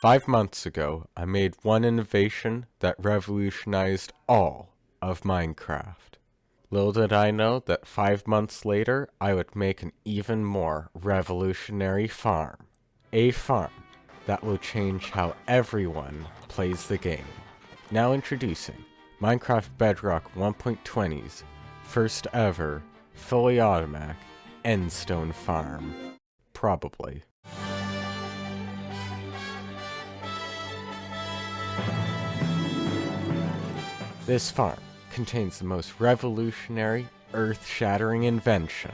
5 months ago, I made one innovation that revolutionized all of Minecraft. Little did I know that 5 months later, I would make an even more revolutionary farm. A farm that will change how everyone plays the game. Now introducing Minecraft Bedrock 1.20's first ever, fully automatic, endstone farm. Probably. This farm contains the most revolutionary, earth-shattering invention,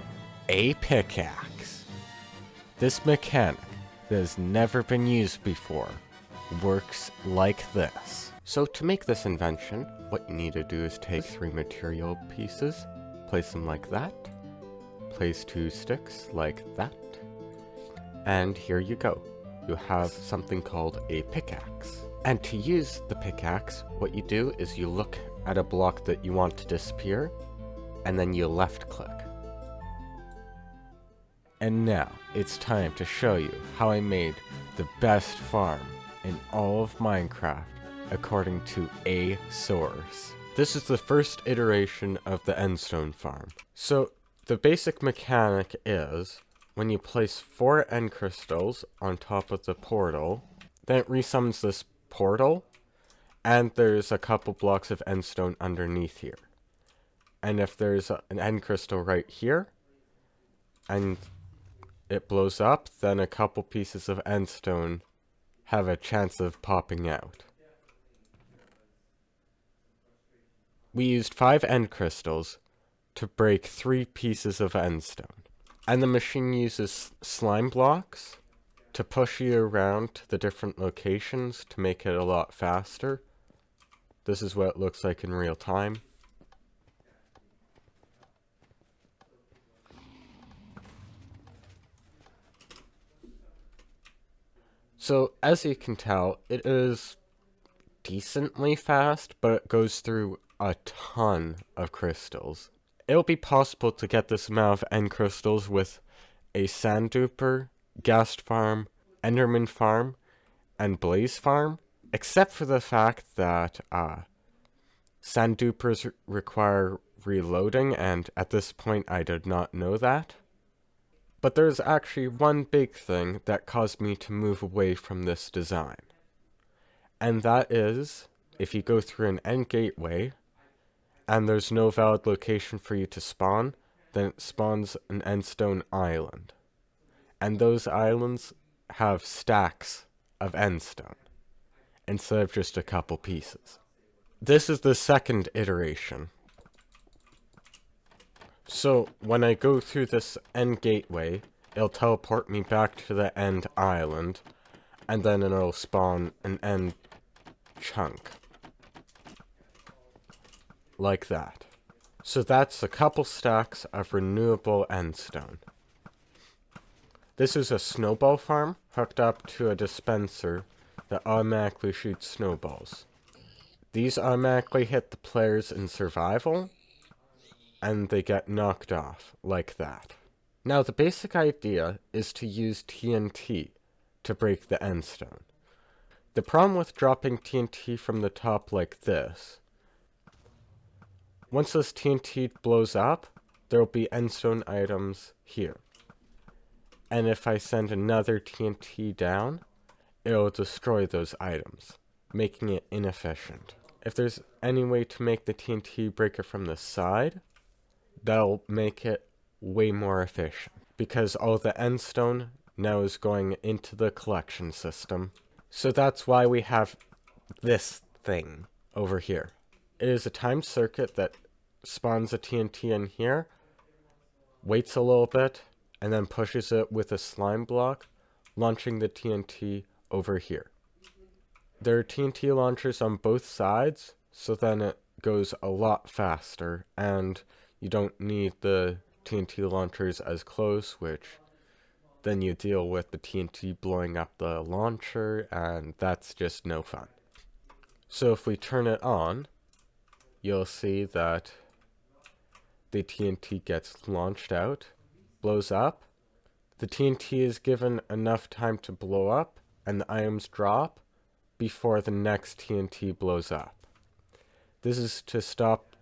a pickaxe. This mechanic that has never been used before works like this. So to make this invention, what you need to do is take 3 material pieces, place them like that, place 2 sticks like that, and here you go. You have something called a pickaxe. And to use the pickaxe, what you do is you look at a block that you want to disappear, and then you left click. And now, it's time to show you how I made the best farm in all of Minecraft, according to a source. This is the first iteration of the endstone farm. So, the basic mechanic is, when you place 4 end crystals on top of the portal, then it resummons this portal, and there's a couple blocks of endstone underneath here. And if there's an end crystal right here, and it blows up, then a couple pieces of endstone have a chance of popping out. We used 5 end crystals to break 3 pieces of endstone. And the machine uses slime blocks to push you around to the different locations to make it a lot faster. This is what it looks like in real time. So, as you can tell, it is decently fast, but it goes through a ton of crystals. It'll be possible to get this amount of end crystals with a sand duper, ghast farm, enderman farm, and blaze farm, except for the fact that sand dupers require reloading, and at this point I did not know that. But there's actually one big thing that caused me to move away from this design. And that is, if you go through an end gateway, and there's no valid location for you to spawn, then it spawns an endstone island. And those islands have stacks of endstone, instead of just a couple pieces. This is the second iteration. So, when I go through this end gateway, it'll teleport me back to the end island, and then it'll spawn an end chunk. Like that. So that's a couple stacks of renewable endstone. This is a snowball farm hooked up to a dispenser that automatically shoots snowballs. These automatically hit the players in survival, and they get knocked off, like that. Now, the basic idea is to use TNT to break the endstone. The problem with dropping TNT from the top like this, once this TNT blows up, there will be endstone items here. And if I send another TNT down, it'll destroy those items, making it inefficient. If there's any way to make the TNT breaker from the side, that'll make it way more efficient, because all the endstone now is going into the collection system. So that's why we have this thing over here. It is a timed circuit that spawns a TNT in here, waits a little bit, and then pushes it with a slime block, launching the TNT over here. There are TNT launchers on both sides, so then it goes a lot faster, and you don't need the TNT launchers as close, which then you deal with the TNT blowing up the launcher, and that's just no fun. So if we turn it on, you'll see that the TNT gets launched out, blows up. The TNT is given enough time to blow up, and the items drop before the next TNT blows up. This is to stop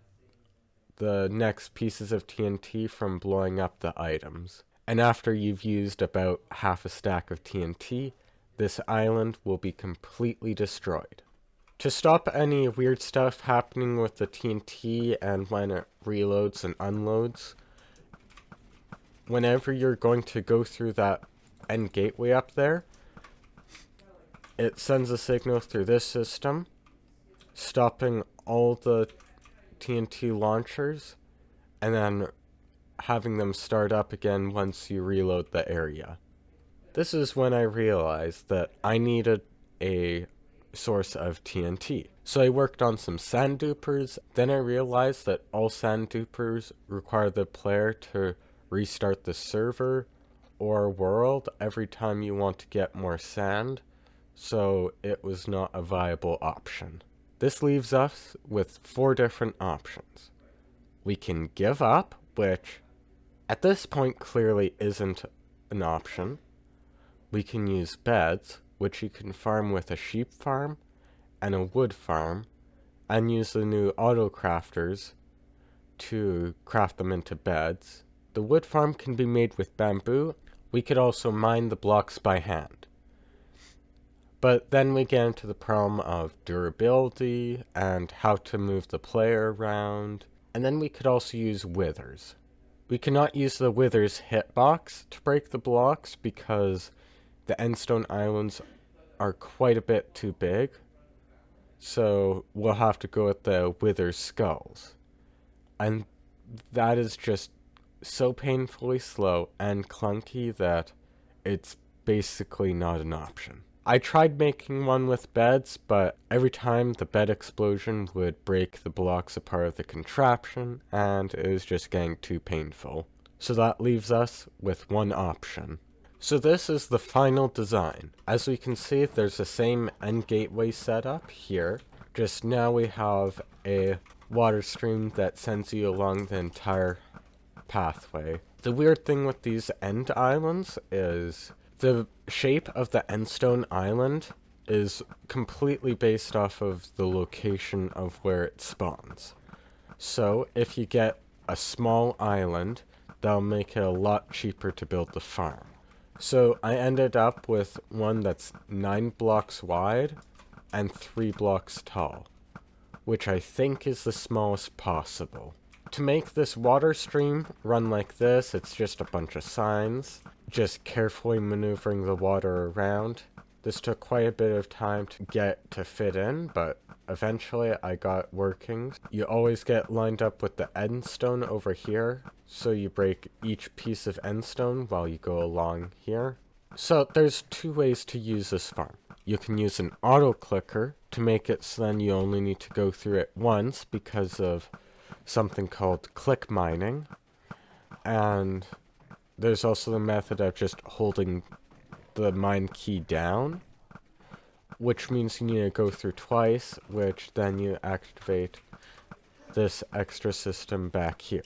the next pieces of TNT from blowing up the items. And after you've used about half a stack of TNT, this island will be completely destroyed. To stop any weird stuff happening with the TNT and when it reloads and unloads, whenever you're going to go through that end gateway up there, it sends a signal through this system, stopping all the TNT launchers, and then having them start up again once you reload the area. This is when I realized that I needed a source of TNT. So I worked on some sand dupers, then I realized that all sand dupers require the player to restart the server or world every time you want to get more sand, so it was not a viable option. This leaves us with 4 different options. We can give up, which at this point clearly isn't an option. We can use beds, which you can farm with a sheep farm and a wood farm, and use the new auto crafters to craft them into beds. The wood farm can be made with bamboo. We could also mine the blocks by hand. But then we get into the problem of durability and how to move the player around. And then we could also use withers. We cannot use the withers hitbox to break the blocks because the endstone islands are quite a bit too big. So we'll have to go with the wither skulls. And that is just so painfully slow and clunky that it's basically not an option. I tried making one with beds, but every time the bed explosion would break the blocks apart of the contraption, and it was just getting too painful. So that leaves us with one option. So this is the final design. As we can see, there's the same end gateway setup here, just now we have a water stream that sends you along the entire pathway. The weird thing with these end islands is the shape of the endstone island is completely based off of the location of where it spawns. So if you get a small island, that'll make it a lot cheaper to build the farm. So I ended up with one that's 9 blocks wide and 3 blocks tall, which I think is the smallest possible. To make this water stream run like this, it's just a bunch of signs, just carefully maneuvering the water around. This took quite a bit of time to get to fit in, but eventually I got working. You always get lined up with the endstone over here, so you break each piece of endstone while you go along here. So there's 2 ways to use this farm. You can use an auto clicker to make it so then you only need to go through it once because of something called click mining. And there's also the method of just holding the mine key down, which means you need to go through twice, which then you activate this extra system back here.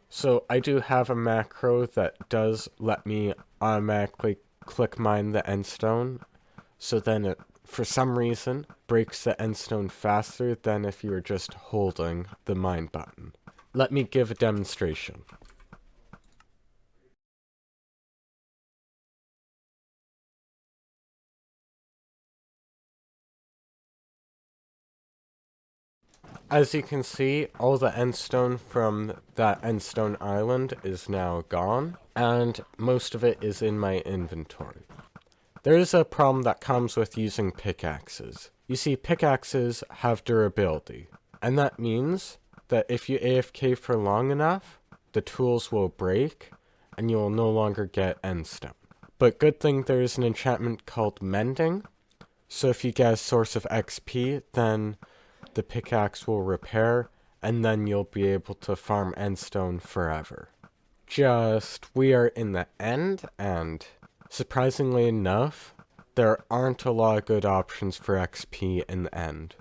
So I do have a macro that does let me automatically click mine the endstone, so then it, for some reason, breaks the endstone faster than if you were just holding the mine button. Let me give a demonstration. As you can see, all the endstone from that endstone island is now gone, and most of it is in my inventory. There is a problem that comes with using pickaxes. You see, pickaxes have durability, and that means that if you AFK for long enough, the tools will break, and you will no longer get endstone. But good thing there is an enchantment called mending, so if you get a source of XP, then the pickaxe will repair, and then you'll be able to farm endstone forever. We are in the end, and surprisingly enough, there aren't a lot of good options for XP in the end.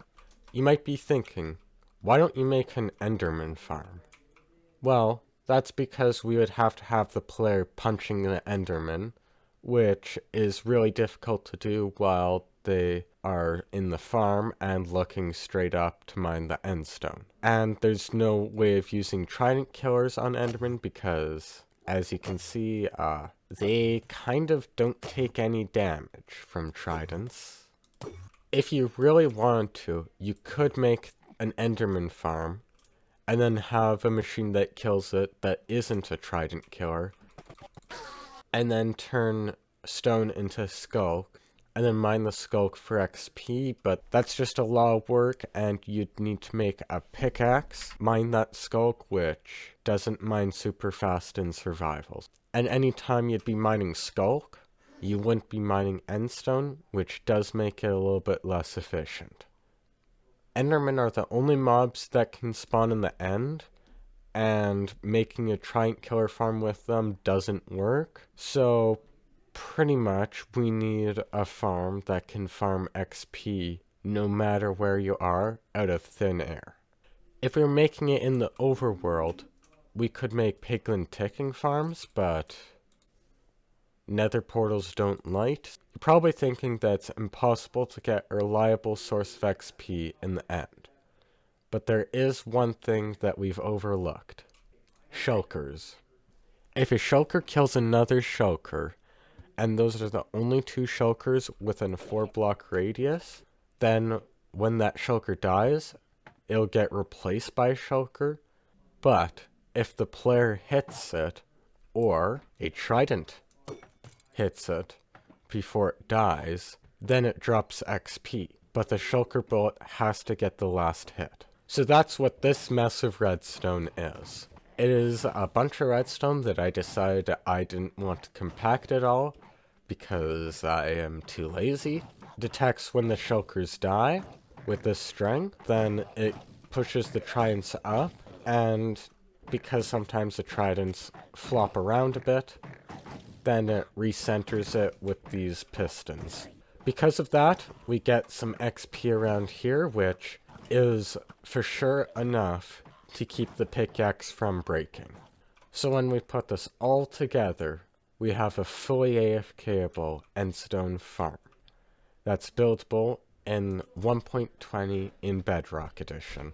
You might be thinking, why don't you make an Enderman farm? Well, that's because we would have to have the player punching the Enderman, which is really difficult to do while they are in the farm and looking straight up to mine the endstone. And there's no way of using trident killers on Enderman because, as you can see, they kind of don't take any damage from tridents. If you really wanted to, you could make an Enderman farm and then have a machine that kills it that isn't a trident killer, and then turn stone into skulk, and then mine the skulk for XP, but that's just a lot of work, and you'd need to make a pickaxe, mine that skulk, which doesn't mine super fast in survivals. And anytime you'd be mining skulk, you wouldn't be mining endstone, which does make it a little bit less efficient. Endermen are the only mobs that can spawn in the end, and making a trident killer farm with them doesn't work. So pretty much we need a farm that can farm XP no matter where you are out of thin air. If we were making it in the overworld, we could make piglin ticking farms, but nether portals don't light. You're probably thinking that it's impossible to get a reliable source of XP in the end. But there is one thing that we've overlooked. Shulkers. If a shulker kills another shulker, and those are the only two shulkers within a 4-block radius, then when that shulker dies, it'll get replaced by a shulker. But if the player hits it, or a trident hits it before it dies, then it drops XP. But the shulker bullet has to get the last hit. So that's what this mess of redstone is. It is a bunch of redstone that I decided I didn't want to compact at all because I am too lazy. Detects when the shulkers die with this string, then it pushes the tridents up, and because sometimes the tridents flop around a bit, then it recenters it with these pistons. Because of that, we get some XP around here, which is for sure enough to keep the pickaxe from breaking. So when we put this all together, we have a fully AFKable endstone farm that's buildable in 1.20 in Bedrock Edition.